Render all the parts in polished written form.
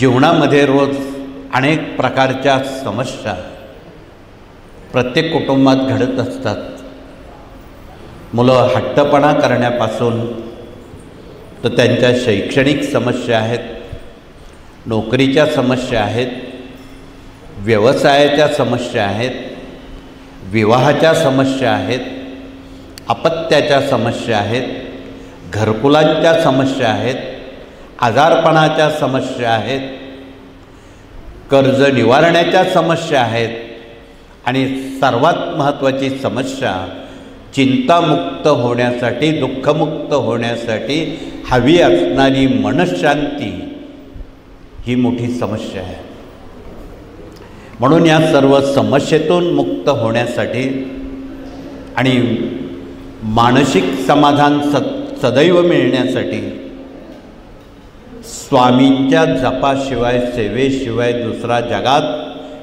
जीवनामध्ये रोज अनेक प्रकारच्या समस्या प्रत्येक कुटुंबात घडत असतात. मुलं हट्टपणा करण्यापासून तर त्यांच्या शैक्षणिक समस्या आहेत, नोकरीच्या समस्या आहेत, व्यवसायाच्या समस्या आहेत, विवाहाच्या समस्या आहेत, अपत्याच्या समस्या आहेत, घरकुलांच्या समस्या आहेत, आजारपणाच्या समस्या आहेत, कर्ज निवारण्याच्या समस्या आहेत आणि सर्वात महत्त्वाची समस्या चिंतामुक्त होण्यासाठी, दुःखमुक्त होण्यासाठी हवी असणारी मनःशांती ही मोठी समस्या आहे. म्हणून या सर्व समस्येतून मुक्त होण्यासाठी आणि मानसिक समाधान सदैव मिळण्यासाठी स्वामींच्या जपाशिवाय, सेवेशिवाय दुसरा जगात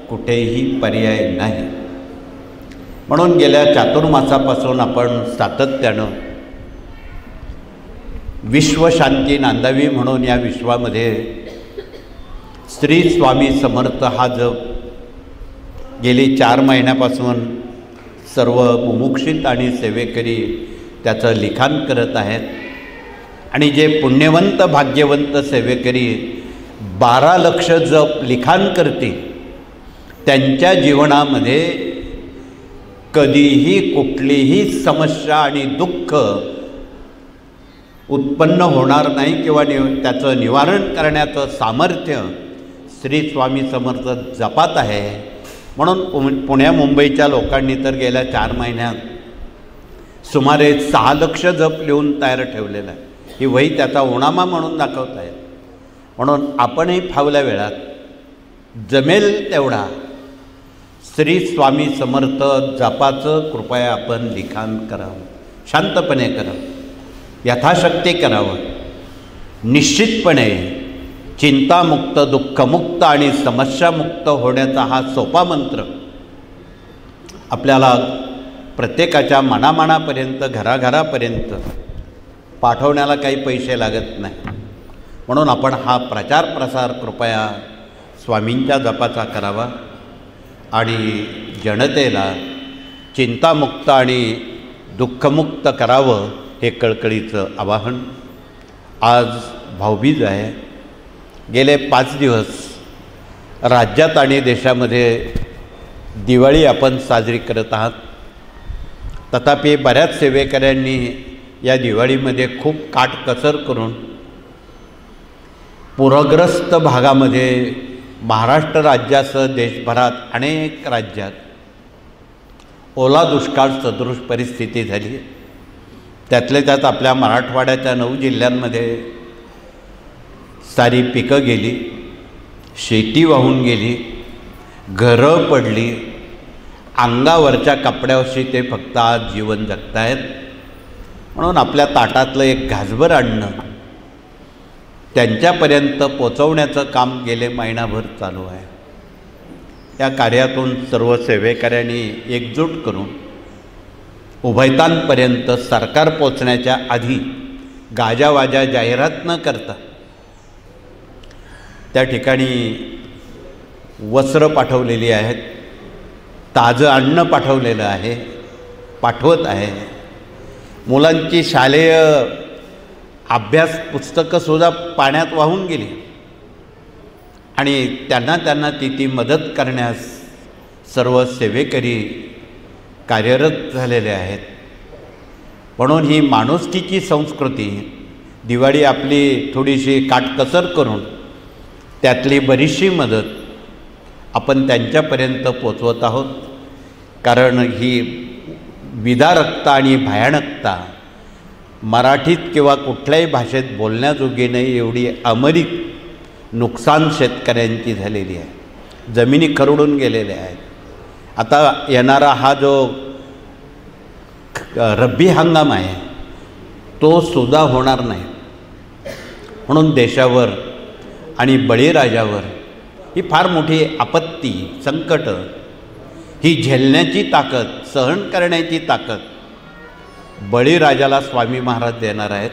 कुठेही पर्याय नाही. म्हणून गेल्या चातुर्मासापासून आपण सातत्यानं विश्वशांती नांदावी म्हणून या विश्वामध्ये श्री स्वामी समर्थ हा जप गेली 4 महिन्यापासून सर्व मुमुक्षित आणि सेवेकरी त्याचं लिखाण करत आहेत. आणि जे पुण्यवंत भाग्यवंत सेवेकरी 12 लक्ष जप लिखाण करतील त्यांच्या जीवनामध्ये कधीही कुठलीही समस्या आणि दुःख उत्पन्न होणार नाही किंवा त्याचं निवारण करण्याचं सामर्थ्य श्री स्वामी समर्थ जपात आहे. म्हणून पुण्या मुंबईच्या लोकांनी तर गेल्या 4 महिन्यात सुमारे 6 लक्ष जप लिहून तयार ठेवलेलं आहे. ही वही त्याचा ओणामा म्हणून दाखवत आहे. म्हणून आपणही फावल्या वेळात जमेल तेवढा श्री स्वामी समर्थ जपाचं कृपया आपण लिखाण करावं, शांतपणे करावं, यथाशक्ती करावं. निश्चितपणे चिंतामुक्त, दुःखमुक्त आणि समस्यामुक्त होण्याचा हा सोपा मंत्र आपल्याला प्रत्येकाच्या मनामनापर्यंत, घराघरापर्यंत पाठवण्याला काही पैसे लागत नाही. म्हणून आपण हा प्रचार प्रसार कृपया स्वामींच्या जपाचा करावा आणि जनतेला चिंतामुक्त आणि दुःखमुक्त करावं हे कळकळीचं आवाहन. आज भाऊबीज आहे. गेले 5 दिवस राज्यात आणि देशामध्ये दिवाळी आपण साजरी करत आहात. तथापि बऱ्याच सेवेकऱ्यांनी या दिवाळीमध्ये खूप काटकसर करून पूरग्रस्त भागामध्ये महाराष्ट्र राज्यासह देशभरात अनेक राज्यात ओला दुष्काळ सदृश परिस्थिती झाली. त्यातल्या त्यात आपल्या मराठवाड्याच्या 9 जिल्ह्यांमध्ये सारी पिकं गेली, शेती वाहून गेली, घरं पडली. अंगावरच्या कपड्यावरशी ते फक्त आज जीवन जगतायत. म्हणून आपल्या ताटातलं एक घासभर अन्न त्यांच्यापर्यंत पोचवण्याचं काम गेले महिनाभर चालू आहे. या कार्यातून सर्व सेवेकऱ्यांनी एकजूट करून उभयतांपर्यंत सरकार पोचण्याच्या आधी गाजावाजा जाहिरात न करता त्या ठिकाणी वस्त्र पाठवलेली आहेत, ताजं अन्न पाठवलेलं आहे, पाठवत आहे. मुलांची शालेय अभ्यास पुस्तकंसुद्धा पाण्यात वाहून गेली आणि त्यांना ती मदत करण्यास सर्व सेवेकरी कार्यरत झालेले आहेत. म्हणून ही माणुसकीची संस्कृती दिवाळी आपली थोडीशी काटकसर करून त्यातली बरीचशी मदत आपण त्यांच्यापर्यंत पोचवत आहोत. कारण ही विदारकता आणि भयानकता मराठीत किंवा कुठल्याही भाषेत बोलण्याजोगी नाही एवढी अमरिक नुकसान शेतकऱ्यांची झालेली आहे. जमिनी खरडून गेलेल्या आहेत. आता येणारा हा जो रब्बी हंगाम आहे तो सुद्धा होणार नाही. म्हणून देशावर आणि बळीराजावर ही फार मोठी आपत्ती, संकट ही झेलण्याची ताकद, सहन करण्याची ताकद बळीराजाला स्वामी महाराज देणार आहेत.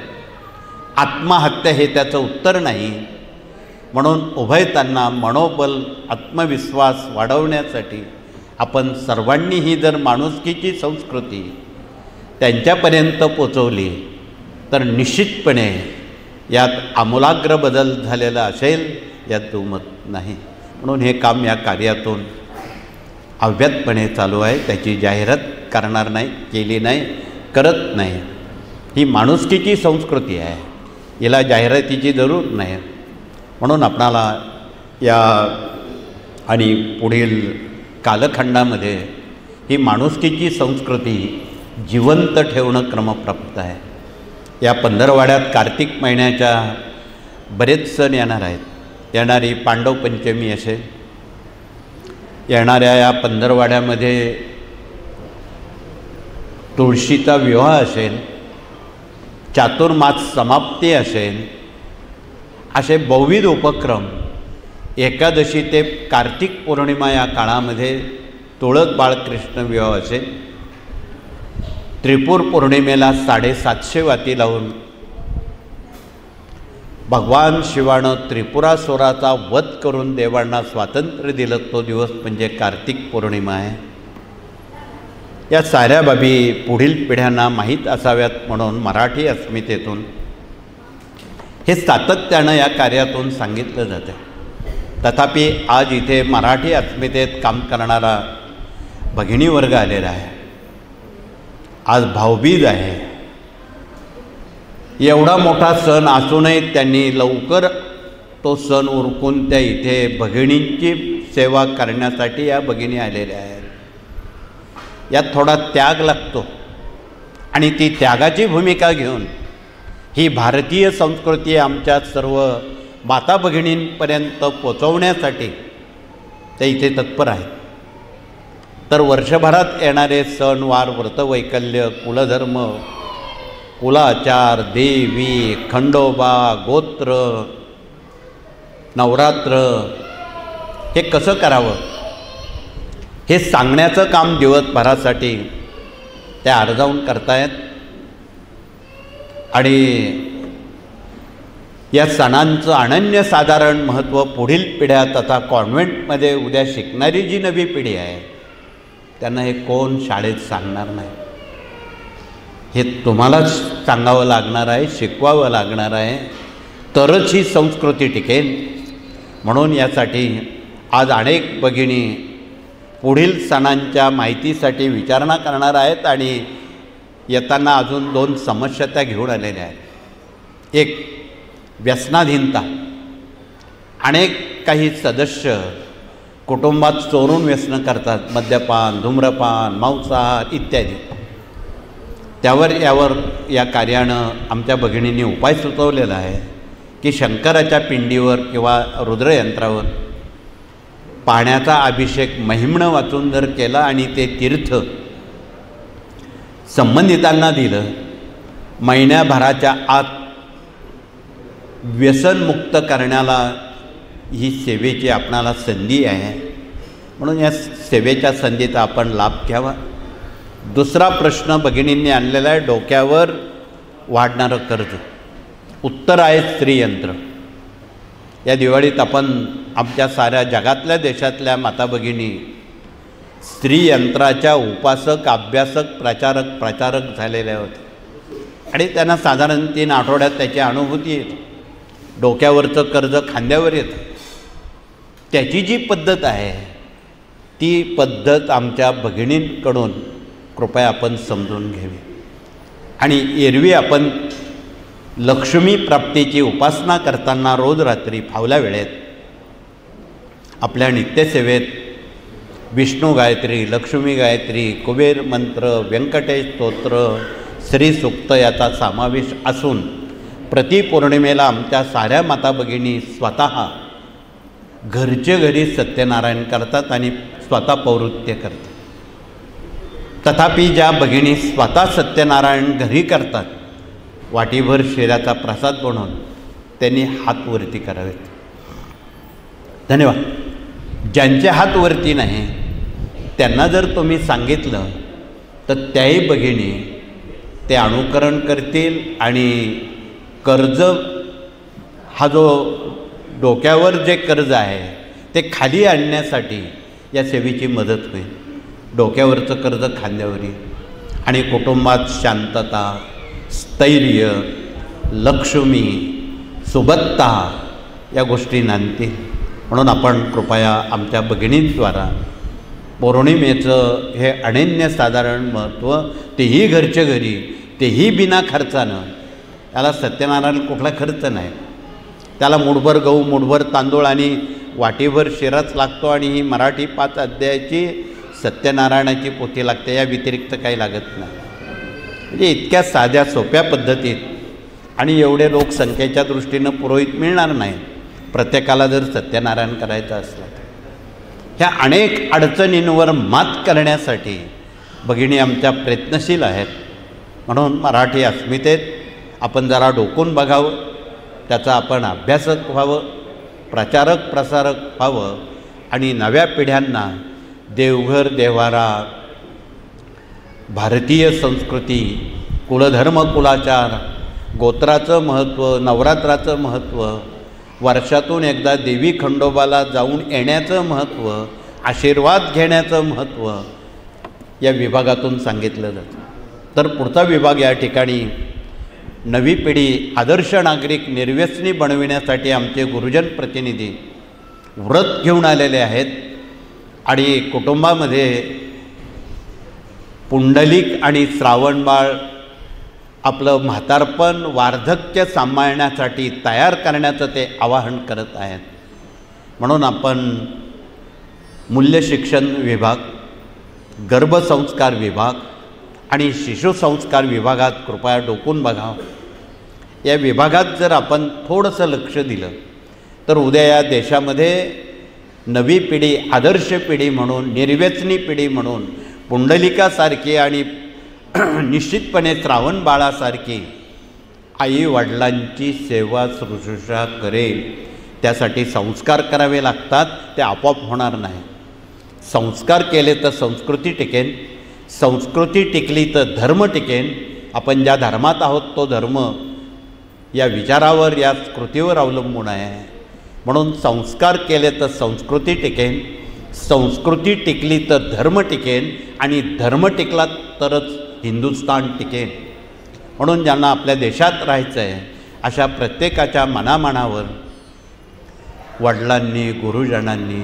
आत्महत्या हे त्याचं उत्तर नाही. म्हणून उभयतांना मनोबल आत्मविश्वास वाढवण्यासाठी आपण सर्वांनीही जर माणुसकीची संस्कृती त्यांच्यापर्यंत पोचवली तर निश्चितपणे यात आमूलाग्र बदल झालेला असेल यात दुमत नाही. म्हणून हे काम या कार्यातून अव्याहतपणे चालू आहे. त्याची जाहिरात करणार नाही, केली नाही, करत नाही. ही माणुसकीची संस्कृती आहे, हिला जाहिरातीची जरूर नाही. म्हणून आपणाला या आणि पुढील कालखंडामध्ये ही माणुसकीची संस्कृती जिवंत ठेवणं क्रमप्राप्त आहे. या पंधरवाड्यात कार्तिक महिन्याच्या बरेच सण येणार आहेत. येणारी पांडव पंचमी असेल, येणाऱ्या या पंधरवाड्यामध्ये तुळशीचा विवाह असेल, चातुर्मास समाप्ती असेल, असे बहुविध उपक्रम. एकादशी ते कार्तिक पौर्णिमा या काळामध्ये तुळस बाळकृष्ण विवाह असेल. त्रिपूर पौर्णिमेला 750 वाती लावून भगवान शिवानं त्रिपुरासुराचा वध करून देवांना स्वातंत्र्य दिलं, तो दिवस म्हणजे कार्तिक पौर्णिमा आहे. या साऱ्या बाबी पुढील पिढ्यांना माहीत असाव्यात म्हणून मराठी अस्मितेतून हे सातत्यानं या कार्यातून सांगितलं जातं. तथापि आज इथे मराठी अस्मितेत काम करणारा भगिनी वर्ग आलेला आहे. आज भाऊबीज आहे. एवढा मोठा सण असूनही त्यांनी लवकर तो सण उरकून त्या इथे भगिनींची सेवा करण्यासाठी या भगिनी आलेल्या आहेत. यात थोडा त्याग लागतो आणि ती त्यागाची भूमिका घेऊन ही भारतीय संस्कृती आमच्या सर्व माता भगिनींपर्यंत पोचवण्यासाठी ते इथे तत्पर आहेत. तर वर्षभरात येणारे सणवार, व्रतवैकल्य, कुलधर्म, कुलाचार, देवी, खंडोबा, गोत्र, नवरात्र हे कसं करावं हे सांगण्याचं काम दिवसभरासाठी ते आर्जावून करतायत. आणि या सणांचं अनन्यसाधारण महत्त्व पुढील पिढ्या तथा कॉन्व्हेंटमध्ये उद्या शिकणारी जी नवी पिढी आहे त्यांना हे कोण शाळेत सांगणार नाही. हे तुम्हालाच सांगावं लागणार आहे, शिकवावं लागणार आहे, तरच ही संस्कृती टिकेल. म्हणून यासाठी आज अनेक भगिनी पुढील सणांच्या माहितीसाठी विचारणा करणार आहेत आणि येताना अजून 2 समस्या त्या घेऊन आलेल्या आहेत. एक, व्यसनाधीनता. अनेक काही सदस्य कुटुंबात चोरून व्यसनं करतात, मद्यपान, धूम्रपान, मांसाहार इत्यादी. यावर या कार्यानं आमच्या भगिनींनी उपाय सुचवलेला आहे की शंकराच्या पिंडीवर किंवा रुद्रयंत्रावर पाण्याचा अभिषेक महिम्न वाचून जर केला आणि ते तीर्थ संबंधितांना दिलं, महिन्याभराच्या आत व्यसनमुक्त करण्याला ही सेवेची आपणाला संधी आहे. म्हणून या सेवेच्या संधीचा आपण लाभ घ्यावा. दुसरा प्रश्न भगिनींनी आणलेला आहे, डोक्यावर वाढणारं कर्ज. उत्तर आहे स्त्रीयंत्र. या दिवाळीत आपण आमच्या साऱ्या जगातल्या देशातल्या माता भगिनी स्त्रीयंत्राच्या उपासक, अभ्यासक, प्रचारक झालेल्या होत्या आणि त्यांना साधारण 3 आठवड्यात त्याची अनुभूती येते. डोक्यावरचं कर्ज खांद्यावर येतं. त्याची जी पद्धत आहे ती पद्धत आमच्या भगिनींकडून कृपया आपण समजून घ्यावी. आणि एरवी आपण लक्ष्मी प्राप्तीची उपासना करताना रोज रात्री फावल्या वेळेत आपल्या नित्यसेवेत विष्णू गायत्री, लक्ष्मी गायत्री, कुबेर मंत्र, व्यंकटेश स्तोत्र, श्रीसूक्त याचा समावेश असून प्रतिपौर्णिमेला आमच्या साऱ्या माता भगिनी स्वतः घरचे घरी सत्यनारायण करतात आणि स्वतः पौरुत्य करतात. तथापि ज्या भगिनी स्वतः सत्यनारायण घरी करतात, वाटीभर शिऱ्याचा प्रसाद बनवून त्यांनी हात वरती करावेत. धन्यवाद. ज्यांचे हात वरती नाही त्यांना जर तुम्ही सांगितलं तर त्याही भगिनी ते अनुकरण करतील आणि कर्ज हा जो डोक्यावर जे कर्ज आहे ते खाली आणण्यासाठी या सेवेची मदत होईल. डोक्यावरचं कर्ज खांद्यावर येईल आणि कुटुंबात शांतता, स्थैर्य, लक्ष्मी, सुबत्ता या गोष्टी नांदतील. म्हणून आपण कृपया आमच्या भगिनींद्वारा पौर्णिमेचं हे अनन्यसाधारण महत्त्व, तेही घरच्या घरी, तेही बिना खर्चानं. त्याला सत्यनारायण कुठला खर्च नाही. त्याला मुठभर गहू, मुठभर तांदूळ आणि वाटीभर शिराच लागतो आणि ही मराठी 5 अध्यायाची सत्यनारायणाची पोथी लागते. या व्यतिरिक्त काही लागत नाही. म्हणजे इतक्या साध्या सोप्या पद्धतीत आणि एवढे लोकसंख्येच्या दृष्टीनं पुरोहित मिळणार नाही प्रत्येकाला जर सत्यनारायण करायचं असलं तर. ह्या अनेक अडचणींवर मात करण्यासाठी भगिनी आमच्या प्रयत्नशील आहेत. म्हणून मराठी अस्मितेत आपण जरा डोकून बघावं, त्याचा आपण अभ्यासक व्हावं, प्रचारक प्रसारक व्हावं आणि नव्या पिढ्यांना देवघर, देवारा, भारतीय संस्कृती, कुलधर्म, कुलाचार, गोत्राचं महत्त्व, नवरात्राचं महत्त्व, वर्षातून एकदा देवी खंडोबाला जाऊन येण्याचं महत्त्व, आशीर्वाद घेण्याचं महत्त्व या विभागातून सांगितलं जातं. तर पुढचा विभाग या ठिकाणी नवी पिढी आदर्श नागरिक निर्व्यसनी बनविण्यासाठी आमचे गुरुजन प्रतिनिधी व्रत घेऊन आलेले आहेत आणि कुटुंबामध्ये पुंडलिक आणि श्रावणबाळ आपलं म्हातारपण, वार्धक्य सांभाळण्यासाठी तयार करण्याचं ते आवाहन करत आहेत. म्हणून आपण मूल्यशिक्षण विभाग, गर्भसंस्कार विभाग आणि शिशुसंस्कार विभागात कृपया डोकून बघावं. या विभागात जर आपण थोडंसं लक्ष दिलं तर उद्या या देशामध्ये नवी पिढी, आदर्श पिढी म्हणून, निर्व्यसनी पिढी म्हणून, पुंडलिकासारखी आणि निश्चितपणे श्रावण बाळासारखी आई वडिलांची सेवा शुश्रूषा करेल. त्यासाठी संस्कार करावे लागतात, ते आपोआप होणार नाही. संस्कार केले तर संस्कृती टिकेन, संस्कृती टिकली तर धर्म टिकेन. आपण ज्या धर्मात आहोत तो धर्म या विचारावर, या कृतीवर अवलंबून आहे. म्हणून संस्कार केले तर संस्कृती टिकेन, संस्कृती टिकली तर धर्म टिकेन आणि धर्म टिकला तरच हिंदुस्थान टिकेन. म्हणून ज्यांना आपल्या देशात राहायचं आहे अशा प्रत्येकाच्या मनामनावर वडिलांनी, गुरुजनांनी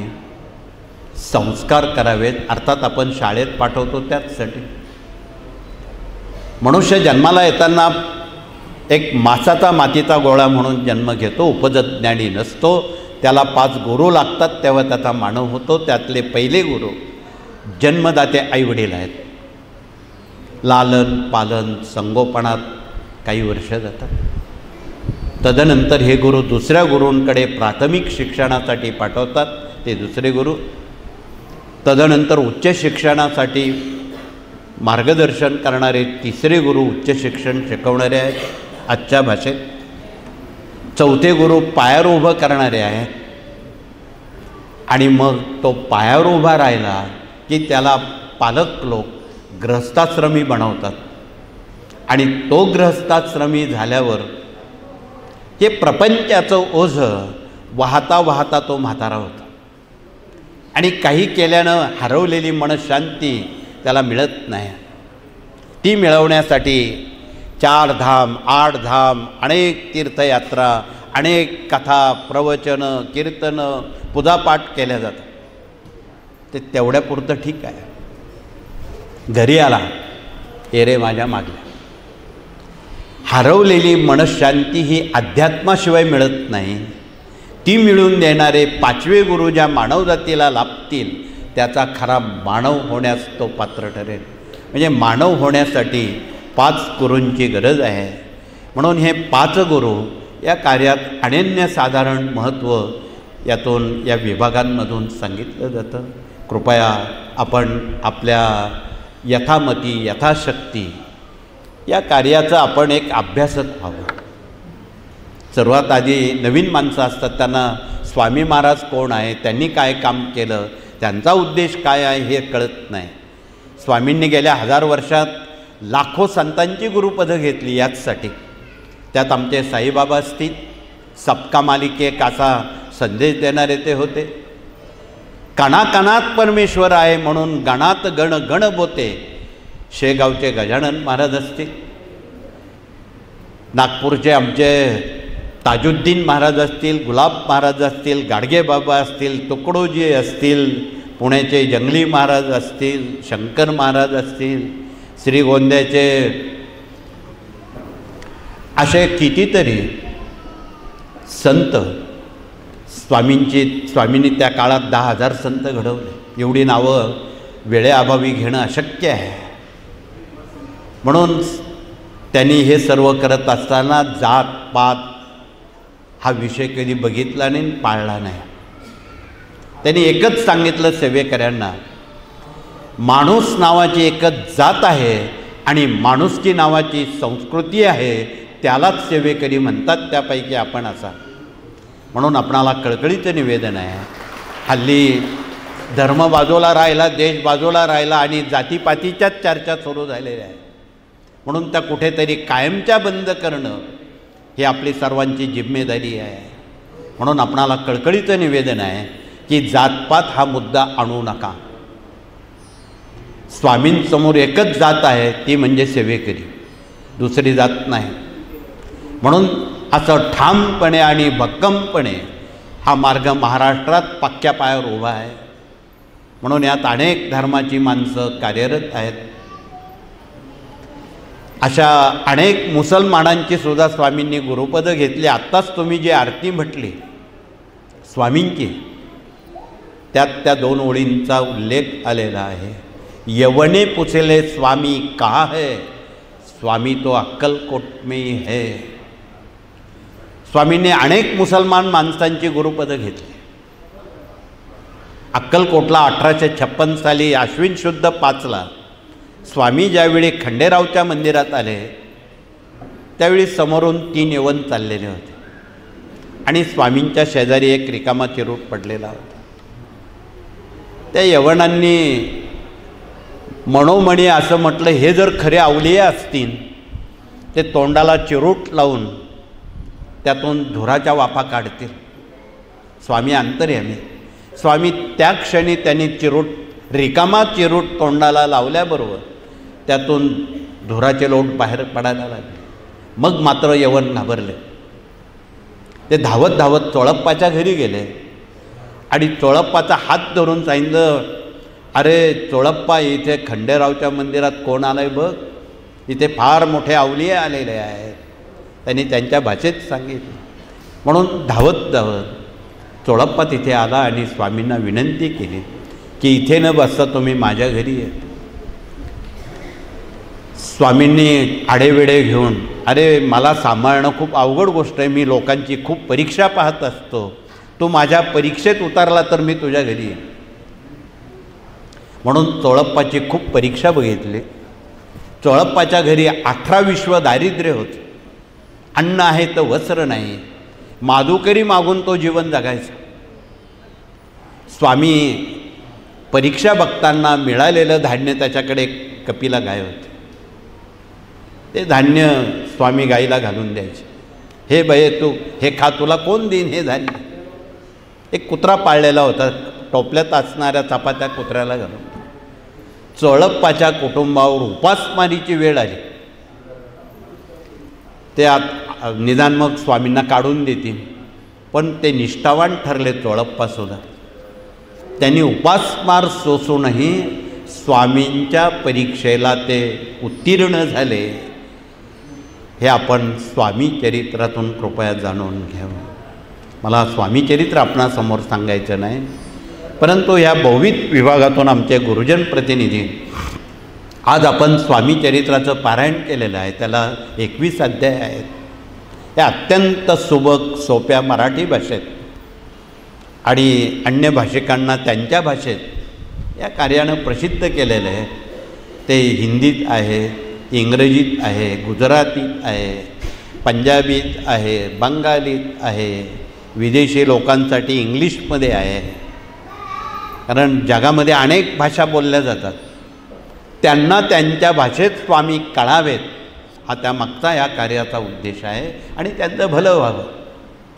संस्कार करावेत. अर्थात आपण शाळेत पाठवतो त्याचसाठी. मनुष्य जन्माला येताना एक मासाचा मातीचा गोळा म्हणून जन्म घेतो, उपजत ज्ञानी नसतो. त्याला 5 गुरु लागतात तेव्हा त्याचा मानव होतो. त्यातले पहिले गुरु जन्मदाते आईवडील आहेत. लालन पालन संगोपनात काही वर्ष जातात. तदनंतर हे गुरु दुसऱ्या गुरूंकडे प्राथमिक शिक्षणासाठी पाठवतात, ते दुसरे गुरु. तदनंतर उच्च शिक्षणासाठी मार्गदर्शन करणारे तिसरे गुरु, उच्च शिक्षण शिकवणारे आहेत आजच्या भाषेत. चौथे गुरु पायावर उभं करणारे आहेत. आणि मग तो पायावर उभा राहिला की त्याला पालक लोक गृहस्थाश्रमी बनवतात. आणि तो गृहस्थाश्रमी झाल्यावर हे प्रपंचाचं ओझं वाहता वाहता तो म्हातारा होता. आणि काही केल्यानं हरवलेली मनशांती त्याला मिळत नाही. ती मिळवण्यासाठी 4 धाम, 8 धाम, अनेक तीर्थयात्रा, अनेक कथा, प्रवचनं, कीर्तनं, पूजापाठ केल्या जातात. ते तेवढ्यापुरतं ठीक आहे. घरी आला, ये रे माझ्या मागल्या. हरवलेली मनशांती ही अध्यात्माशिवाय मिळत नाही. ती मिळवून देणारे 5वे गुरु ज्या मानवजातीला लाभतील त्याचा खरा मानव होण्यास तो पात्र ठरेल. म्हणजे मानव होण्यासाठी 5 गुरूंची गरज आहे. म्हणून हे 5 गुरु या कार्यात अनन्यसाधारण महत्त्व यातून, या विभागांमधून सांगितलं जातं. कृपया आपण आपल्या यथामती, यथाशक्ती या कार्याचं आपण एक अभ्यासक व्हावं. सर्वात आधी नवीन माणसं असतात, त्यांना स्वामी महाराज कोण आहे, त्यांनी काय काम केलं, त्यांचा उद्देश काय आहे हे कळत नाही. स्वामींनी गेल्या 1000 वर्षात लाखो संतांची गुरुपदं घेतली याचसाठी. त्यात आमचे साईबाबा असतील, सबका मालिक एक असा संदेश देणारे ते होते. कणाकणात परमेश्वर आहे म्हणून गणात गण गण बोते, शेगावचे गजानन महाराज असतील, नागपूरचे आमचे ताजुद्दीन महाराज असतील, गुलाब महाराज असतील, गाडगे बाबा असतील, तुकडोजी असतील, पुण्याचे जंगली महाराज असतील, शंकर महाराज असतील, श्रीगोंद्याचे असे कितीतरी संत स्वामींनी त्या काळात 10,000 संत घडवले. एवढी नावं वेळेअभावी घेणं अशक्य आहे. म्हणून त्यांनी हे सर्व करत असताना जात पात हा विषय कधी बघितला नाही, पाळला नाही. त्यांनी एकच सांगितलं सेवेकऱ्यांना, माणूस नावाची एकच जात आहे आणि माणुसकी नावाची संस्कृती आहे, त्यालाच सेवेकरी म्हणतात, त्यापैकी आपण असा. म्हणून आपणाला कळकळीचं निवेदन आहे. हल्ली धर्म बाजूला राहिला, देश बाजूला राहिला आणि जातीपातीच्याच चर्चा सुरू झालेल्या आहे. म्हणून त्या कुठेतरी कायमच्या बंद करणं ही आपली सर्वांची जिम्मेदारी आहे. म्हणून आपणाला कळकळीचं निवेदन आहे की जातपात हा मुद्दा आणू नका. स्वामींसमोर एकच जात आहे, ती म्हणजे सेवेकरी, दुसरी जात नाही. म्हणून असं ठामपणे आणि भक्कमपणे हा मार्ग महाराष्ट्रात पक्क्या पायावर उभा आहे. म्हणून यात अनेक धर्माची माणसं कार्यरत आहेत. अशा अनेक मुसलमानांची सुद्धा स्वामींनी गुरुपदं घेतली. आत्ताच तुम्ही जी आरती म्हटली स्वामींची, त्यात त्या 2 ओळींचा उल्लेख आलेला आहे. यवने पुछले स्वामी कहा है, स्वामी तो अक्कलकोट में है. स्वामींनी अनेक मुसलमान माणसांची गुरुपदं घेतली. अक्कलकोटला 1856 साली आश्विन शुद्ध 5ला स्वामी ज्यावेळी खंडेरावच्या मंदिरात आले, त्यावेळी समोरून 3 यवन चाललेले होते आणि स्वामींच्या शेजारी एक रिकामा चिरूट पडलेला होता. त्या यवनांनी मनोमणी असं म्हटलं, हे जर खरे अवलिये असतील ते तोंडाला चिरूट लावून त्यातून धुराच्या वाफा काढतील. स्वामी अंतर्यामी. स्वामी त्या क्षणी त्यांनी रिकामा चिरूट तोंडाला लावल्याबरोबर त्यातून धुराचे लोट बाहेर पडायला लागले. मग मात्र यवन घाबरले. ते धावत धावत चोळप्पाच्या घरी गेले आणि चोळप्पाचा हात धरून सांगितलं, अरे चोळप्पा, इथे खंडेरावच्या मंदिरात कोण आलं आहे बघ, इथे फार मोठे अवलिये आलेले आहेत. त्यांनी त्यांच्या भाषेत सांगितलं. म्हणून धावत धावत चोळप्पा तिथे आला आणि स्वामींना विनंती केली की इथे न बसता तुम्ही माझ्या घरी ये. स्वामींनी आडेवेडे घेऊन, अरे मला सांभाळणं खूप अवघड गोष्ट आहे, मी लोकांची खूप परीक्षा पाहत असतो, तू माझ्या परीक्षेत उतरला तर मी तुझ्या घरी येईन. म्हणून चोळप्पाची खूप परीक्षा बघितली. चोळप्पाच्या घरी 18 विश्व दारिद्र्य होते. अन्न आहे तर वस्त्र नाही, माधुकरी मागून तो जीवन जगायचा. स्वामी परीक्षा बघताना मिळालेलं धान्य त्याच्याकडे कपिला गाय होते. ते धान्य स्वामी गाईला घालून द्यायचे. हे बये तू हे खा, तुला कोण देईन हे धान्य. एक कुत्रा पाळलेला होता, टोपल्यात असणाऱ्या चपात्या कुत्र्याला घालून. चोळप्पाच्या कुटुंबावर उपासमारीची वेळ आली. ते निदान मग स्वामींना काढून देतील, पण ते निष्ठावान ठरले चोळप्पासुद्धा. त्यांनी उपासमार सोसूनही स्वामींच्या परीक्षेला ते उत्तीर्ण झाले. हे आपण स्वामी चरित्रातून कृपया जाणून घ्यावं. मला स्वामी चरित्र आपणासमोर सांगायचं नाही, परंतु ह्या बहुविध विभागातून आमचे गुरुजन प्रतिनिधी आज आपण स्वामी चरित्राचं पारायण केलेलं आहे. त्याला 21 अध्याय आहेत. हे अत्यंत सुबक सोप्या मराठी भाषेत आणि अन्य भाषिकांना त्यांच्या भाषेत या कार्यानं प्रसिद्ध केलेलं आहे. ते हिंदीत आहे, इंग्रजीत आहे, गुजरातीत आहे, पंजाबीत आहे, बंगालीत आहे, विदेशी लोकांसाठी इंग्लिशमध्ये आहे. कारण जगामध्ये अनेक भाषा बोलल्या जातात, त्यांना त्यांच्या भाषेत स्वामी कळावेत, हा त्यामागचा या कार्याचा उद्देश आहे आणि त्यांचं भलं व्हावं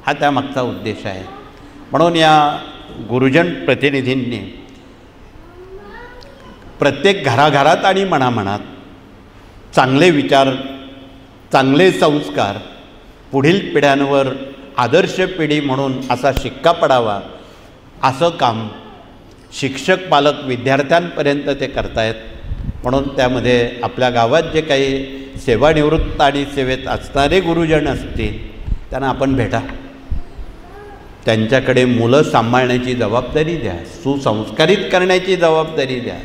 हा त्यामागचा उद्देश आहे. म्हणून या गुरुजन प्रतिनिधींनी प्रत्येक घराघरात आणि मनामनात चांगले विचार, चांगले संस्कार पुढील पिढ्यांवर आदर्श पिढी म्हणून असा शिक्का पडावा, असं काम शिक्षक, पालक, विद्यार्थ्यांपर्यंत ते करतायत. म्हणून त्यामध्ये आपल्या गावात जे काही सेवानिवृत्त आणि सेवेत असणारे गुरुजन असतील त्यांना आपण भेटा, त्यांच्याकडे मुलं सांभाळण्याची जबाबदारी द्या, सुसंस्कारित करण्याची जबाबदारी द्या.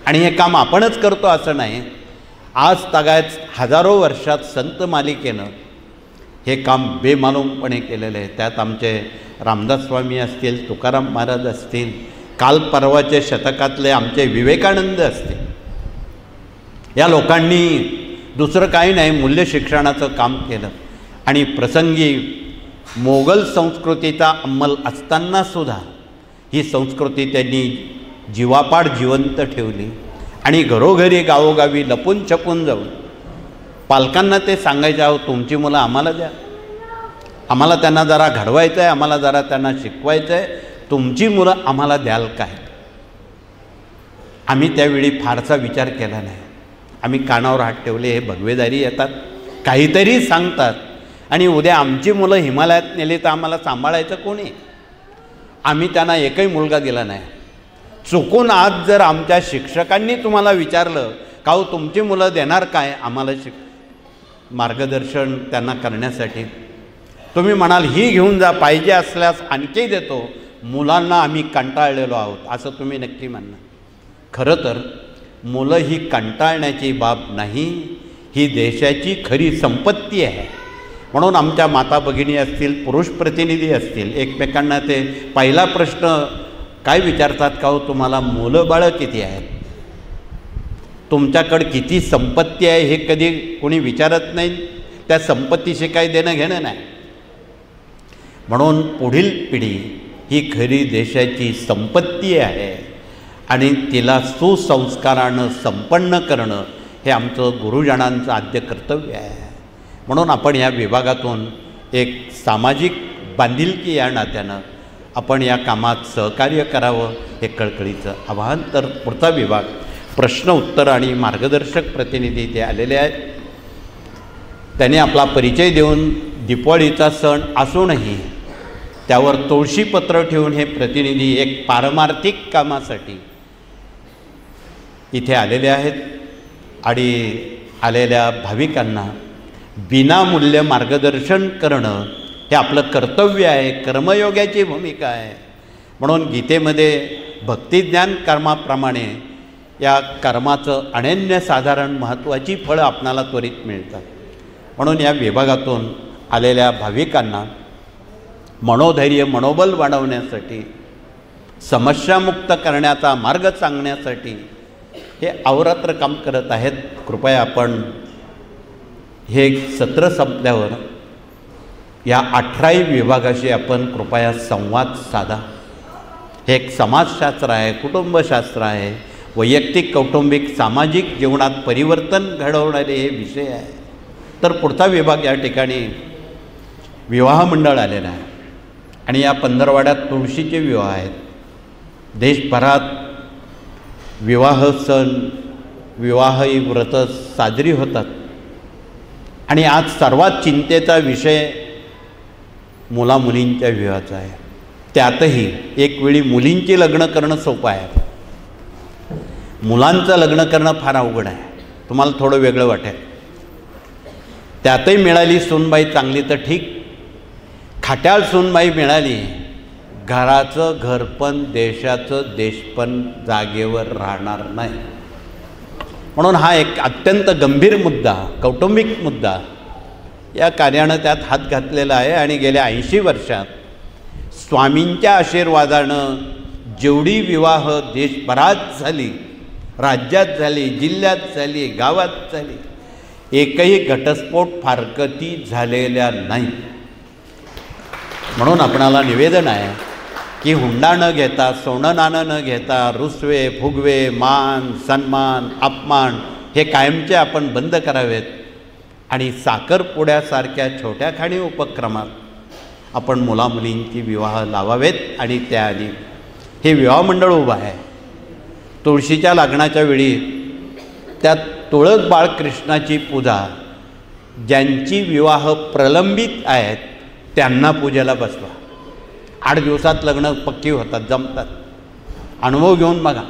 आणि हे काम आपणच करतो असं नाही. आज तागायत हजारो वर्षात संत मालिकेनं हे काम बेमालूमपणे केलेलं आहे. त्यात आमचे रामदास स्वामी असतील, तुकाराम महाराज असतील, काल परवाचे शतकातले आमचे विवेकानंद असतील, या लोकांनी दुसरं काही नाही मूल्य शिक्षणाचं काम केलं. आणि प्रसंगी मोगल संस्कृतीचा अंमल असतानासुद्धा ही संस्कृती त्यांनी जीवापाड जिवंत ठेवली. आणि घरोघरी गावोगावी लपून छपून जाऊन पालकांना ते सांगायचे, आहो तुमची मुलं आम्हाला द्या, आम्हाला त्यांना जरा घडवायचं आहे, आम्हाला जरा त्यांना शिकवायचं आहे, तुमची मुलं आम्हाला द्याल काय. आम्ही त्यावेळी फारसा विचार केला नाही. आम्ही कानावर हात ठेवले, हे भगवेदारी येतात, काहीतरी सांगतात आणि उद्या आमची मुलं हिमालयात नेली तर आम्हाला सांभाळायचं कोणी. आम्ही त्यांना एकही मुलगा दिला नाही. चुकून आज जर आमच्या शिक्षकांनी तुम्हाला विचारलं का हो तुमची मुलं देणार काय आम्हाला मार्गदर्शन त्यांना करण्यासाठी, तुम्ही म्हणाल ही घेऊन जा, पाहिजे असल्यास आणखी देतो, मुलांना आम्ही कंटाळलेलो आहोत, असं तुम्ही नक्की म्हणणार. खरं तर मुलं ही कंटाळण्याची बाब नाही, ही देशाची खरी संपत्ती आहे. म्हणून आमच्या माता भगिनी असतील, पुरुष प्रतिनिधी असतील, एकमेकांना ते पहिला प्रश्न काय विचारतात का हो तुम्हाला मुलं बाळं किती आहेत, तुमच्याकडं किती संपत्ती आहे हे कधी कोणी विचारत नाही. त्या संपत्तीशी काही देणं घेणं नाही. म्हणून पुढील पिढी ही खरी देशाची संपत्ती आहे आणि तिला सुसंस्कारानं संपन्न करणं हे आमचं गुरुजनांचं आद्य कर्तव्य आहे. म्हणून आपण या विभागातून एक सामाजिक बांधिलकी या नात्यानं आपण या कामात सहकार्य करावं हे कळकळीचं आवाहन. तर पुढचा विभाग प्रश्न उत्तर आणि मार्गदर्शक प्रतिनिधी ते आलेले आहेत. त्यांनी आपला परिचय देऊन दीपावलीचा सण असूनही त्यावर तुळशीपत्र ठेवून हे प्रतिनिधी एक पारमार्थिक कामासाठी इथे आलेले आहेत आणि आलेल्या भाविकांना विनामूल्य मार्गदर्शन करणं हे आपलं कर्तव्य आहे, कर्मयोगाची भूमिका आहे. म्हणून गीतेमध्ये भक्तिज्ञान कर्माप्रमाणे या कर्माचं अनन्यसाधारण महत्त्वाची फळं आपणाला त्वरित मिळतात. म्हणून या विभागातून आलेल्या भाविकांना मनोधैर्य, मनोबल वाढवण्यासाठी, समस्यामुक्त करण्याचा मार्ग सांगण्यासाठी हे अहोरात्र काम करत आहेत. कृपया आपण हे सत्र संपल्यावर या 18 विभागाशी आपण कृपया संवाद साधा. हे एक समाजशास्त्र आहे, कुटुंबशास्त्र आहे, वैयक्तिक, कौटुंबिक, सामाजिक जीवनात परिवर्तन घडवणारे हे विषय आहे. तर पुढचा विभाग या ठिकाणी विवाह मंडळ आलेला आहे आणि या पंधरवाड्यात तुळशीचे विवाह आहेत. देशभरात विवाह सण, विवाही व्रत साजरी होतात आणि आज सर्वात चिंतेचा विषय मुलामुलींच्या विवाहाचा आहे. त्यातही एक वेळी मुलींची लग्न करणं सोपं आहे, मुलांचं लग्न करणं फार अवघड आहे. तुम्हाला थोडं वेगळं वाटेल. त्यातही मिळाली सूनबाई चांगली तर ठीक, खाट्याळ सूनबाई मिळाली, घराचं घरपण, देशाचं देशपण जागेवर राहणार नाही. म्हणून हा एक अत्यंत गंभीर मुद्दा, कौटुंबिक मुद्दा या कार्यानं त्यात हात घातलेला आहे. आणि गेल्या 80 वर्षात स्वामींच्या आशीर्वादानं जेवढी विवाह देशभरात झाली, राज्यात झाली, जिल्ह्यात झाली, गावात झाली, एकही घटस्फोट फारकती झालेल्या नाही. म्हणून आपणाला निवेदन आहे की हुंडा न घेता, सोनं नाणं न घेता, रुसवे फुगवे, मान सन्मान, अपमान हे कायमचे आपण बंद करावेत आणि साखरपुड्यासारख्या छोट्या खाणी उपक्रमात आपण मुलामुलींची विवाह लावावेत आणि त्याआधी हे विवाह मंडळ उभं आहे. तुळशीच्या लग्नाच्या वेळी त्या तुळस बाळकृष्णाची पूजा ज्यांची विवाह प्रलंबित आहेत त्यांना पूजेला बसवा. 8 दिवसात लग्न पक्की होतात, जमतात. अनुभव घेऊन बघा.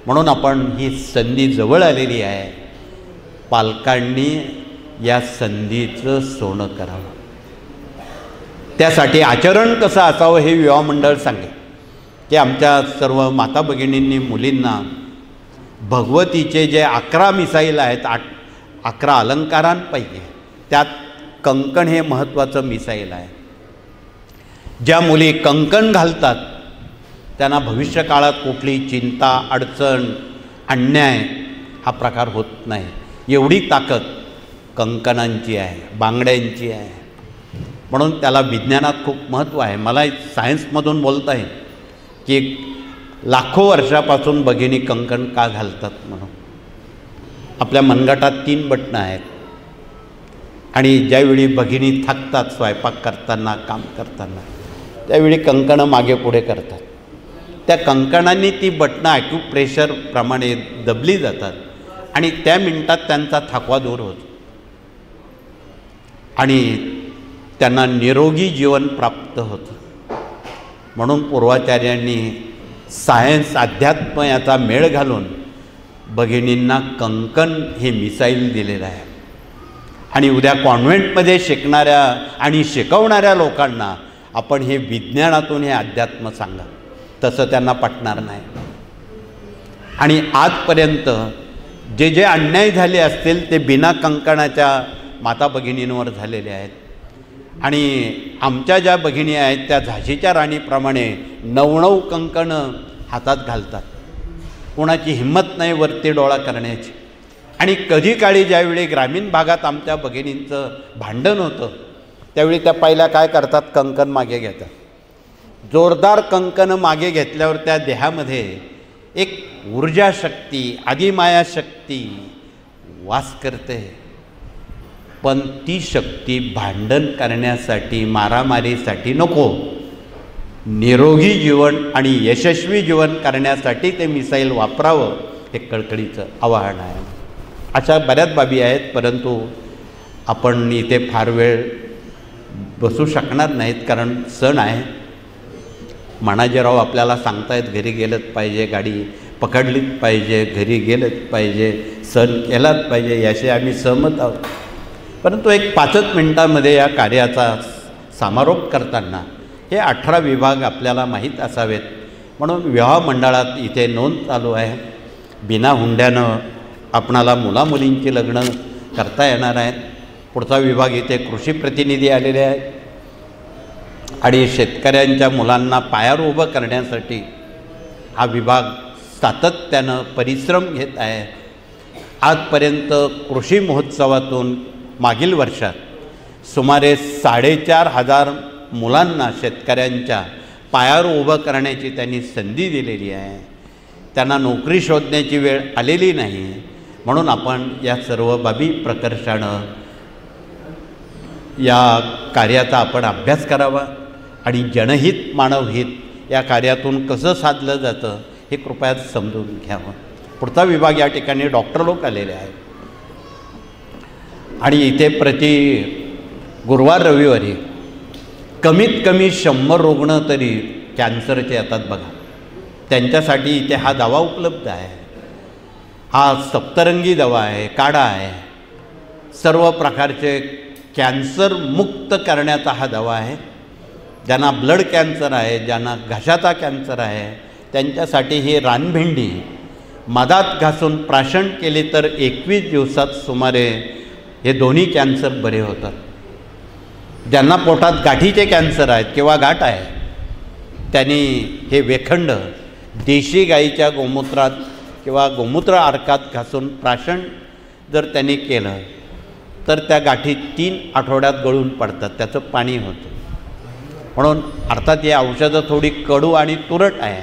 म्हणून आपण ही संधी जवळ आलेली आहे. पालकांनी या संधीचं सोनं करावं. त्यासाठी आचरण कसं असावं हे विवाह मंडळ सांगेल की आमच्या सर्व माता भगिनींनी मुलींना भगवतीचे जे 11 मिसाईल आहेत, 11 अलंकारांपैकी त्यात कंकण हे महत्त्वाचं मिसाईल आहे. ज्या मुली कंकण घालतात त्यांना भविष्यकाळात कुठली चिंता, अडचण, अन्याय हा प्रकार होत नाही. एवढी ताकद कंकणांची आहे, बांगड्यांची आहे. म्हणून त्याला विज्ञानात खूप महत्त्व आहे. मला सायन्समधून बोलता येईल की लाखो वर्षापासून भगिनी कंकण का घालतात म्हणून. आपल्या मनगटात 3 बटणं आहेत आणि ज्यावेळी भगिनी थकतात स्वयंपाक करताना, काम करताना, त्यावेळी कंकणं मागे पुढे करतात. त्या कंकणांनी ती बटणं ॲक्युप्रेशरप्रमाणे दबली जातात आणि त्या मिनिटात त्यांचा थकवा दूर होतो आणि त्यांना निरोगी जीवन प्राप्त होतं. म्हणून पूर्वाचार्यांनी सायन्स, अध्यात्म याचा मेळ घालून भगिनींना कंकण हे मिसाईल दिलेलं आहे. आणि उद्या कॉन्व्हेंटमध्ये शिकणाऱ्या आणि शिकवणाऱ्या लोकांना आपण हे विज्ञानातून हे अध्यात्म सांगा, तसं त्यांना पटणार नाही. आणि आजपर्यंत जे जे अन्याय झाले असतील ते बिना कंकणाच्या माता भगिनींवर झालेले आहेत. आणि आमच्या ज्या भगिनी आहेत त्या झाशीच्या राणीप्रमाणे 9 कंकणं हातात घालतात. कोणाची हिंमत नाही वरती डोळा करण्याची. आणि कधी काळी ज्यावेळी ग्रामीण भागात आमच्या भगिनींचं भांडण होतं त्यावेळी त्या पहिल्या काय करतात, कंकण मागे घेतात. जोरदार कंकण मागे घेतल्यावर त्या देहामध्ये एक ऊर्जा शक्ती, आदिमाया शक्ती वास करते. पण ती शक्ती भांडण करण्यासाठी, मारामारीसाठी नको. निरोगी जीवन आणि यशस्वी जीवन करण्यासाठी ते मिसाईल वापरावं हे कळकळीचं आवाहन आहे. अशा बऱ्याच बाबी आहेत, परंतु आपण इथे फार वेळ बसू शकणार नाहीत कारण सण आहे. मानाजीराव आपल्याला सांगतायत घरी गेलंच पाहिजे, गाडी पकडलीच पाहिजे, घरी गेलंच पाहिजे, सण केलाच पाहिजे, याशी आम्ही सहमत आहोत. परंतु एक 5 मिनिटांमध्ये या कार्याचा समारोप करताना हे 18 विभाग आपल्याला माहीत असावेत. म्हणून विवाह मंडळात इथे नोंद चालू आहे. बिना हुंड्यानं आपणाला मुलामुलींची लग्न करता येणार आहेत. पुढचा विभाग इथे कृषी प्रतिनिधी आलेले आहेत आणि शेतकऱ्यांच्या मुलांना पायावर उभं करण्यासाठी हा विभाग सातत्यानं परिश्रम घेत आहे. आजपर्यंत कृषी महोत्सवातून मागील वर्षात सुमारे 4,500 मुलांना शेतकऱ्यांच्या पायावर उभं करण्याची त्यांनी संधी दिलेली आहे. त्यांना नोकरी शोधण्याची वेळ आलेली नाही. म्हणून आपण या सर्व बाबी प्रकर्षानं या कार्याचा आपण अभ्यास करावा आणि जनहित, मानवहित या कार्यातून कसं साधलं जातं हे कृपया समजून घ्यावं. पुढचा विभाग या ठिकाणी डॉक्टर लोक आलेले आहेत आणि इथे प्रति गुरुवार, रविवारी कमीत कमी 100 रुग्ण तरी कॅन्सरचे येतात बघा. त्यांच्यासाठी इथे हा दवा उपलब्ध आहे. हा सप्तरंगी दवा आहे, काढा आहे. सर्व प्रकारचे कॅन्सर मुक्त करण्याचा हा दवा आहे. ज्यांना ब्लड कॅन्सर आहे, ज्यांना घशाचा कॅन्सर आहे, त्यांच्यासाठी ही रानभेंडी मधात घासून प्राशन केली तर 21 दिवसात सुमारे हे दोन्ही कॅन्सर बरे होतात. ज्यांना पोटात गाठीचे कॅन्सर आहेत किंवा गाठ आहे त्यांनी हे वेखंड देशी गाईच्या गोमूत्रात किंवा गोमूत्र अर्कात घासून प्राशन जर त्यांनी केलं तर त्या गाठी 3 आठवड्यात गळून पडतात, त्याचं पाणी होतं. म्हणून अर्थात ही औषधं थोडी कडू आणि तुरट आहे,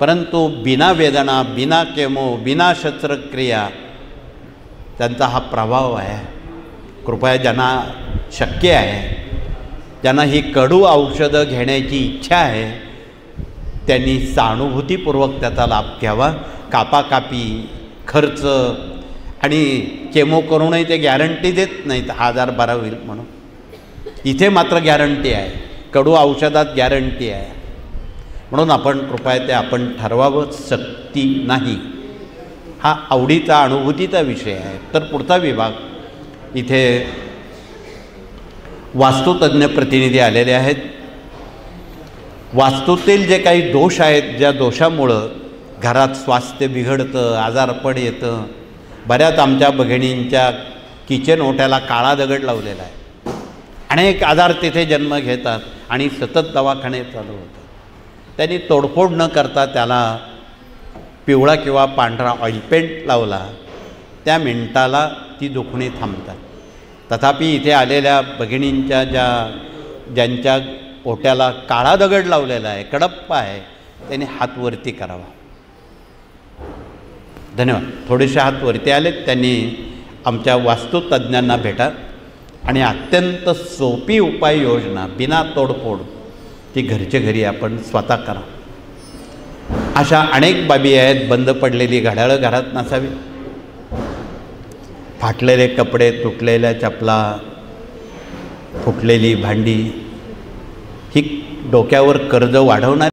परंतु बिना वेदना, बिना केमो, बिना शस्त्रक्रिया त्यांचा हा प्रभाव आहे. कृपया ज्यांना शक्य आहे ज्यांना ही कडू औषधं घेण्याची इच्छा आहे त्यांनी सहानुभूतीपूर्वक त्याचा लाभ घ्यावा. कापाकापी खर्च आणि केमो करूनही ते गॅरंटी देत नाहीत हा आजार बरा होईल म्हणून. इथे मात्र गॅरंटी आहे, कडू औषधात गॅरंटी आहे. म्हणून आपण कृपया ते आपण ठरवावं, सक्ती नाही. हा आवडीचा अनुभूतीचा विषय आहे. तर पुढचा विभाग इथे वास्तुतज्ञ प्रतिनिधी आलेले आहेत. वास्तूतील जे काही दोष आहेत, ज्या दोषामुळं घरात स्वास्थ्य बिघडतं, आजारपण येतं. बऱ्याच आमच्या भगिनींच्या किचन ओट्याला काळा दगड लावलेला आहे. अनेक आजार तिथे जन्म घेतात आणि सतत दवाखाने चालू होतात. त्यांनी तोडफोड न करता त्याला पिवळा किंवा पांढरा ऑइल पेंट लावला, त्या मिनिटाला ती दुखणी थांबतात. तथापि इथे आलेल्या भगिनींच्या ज्यांच्या ओट्याला काळा दगड लावलेला आहे, कडप्पा आहे, त्यांनी हात वरती करावा. धन्यवाद. थोडेसे हात वरती आलेत त्यांनी आमच्या वास्तुतज्ञांना भेटा आणि अत्यंत सोपी उपाययोजना बिना तोडफोड ती घरच्या घरी आपण स्वतः करा. अशा अनेक बाबी आहेत. बंद पडलेली घड्याळं घरात नसावी, फाटलेले कपडे, तुटलेल्या चपला, फुटलेली भांडी, ही डोक्यावर कर्ज वाढवणार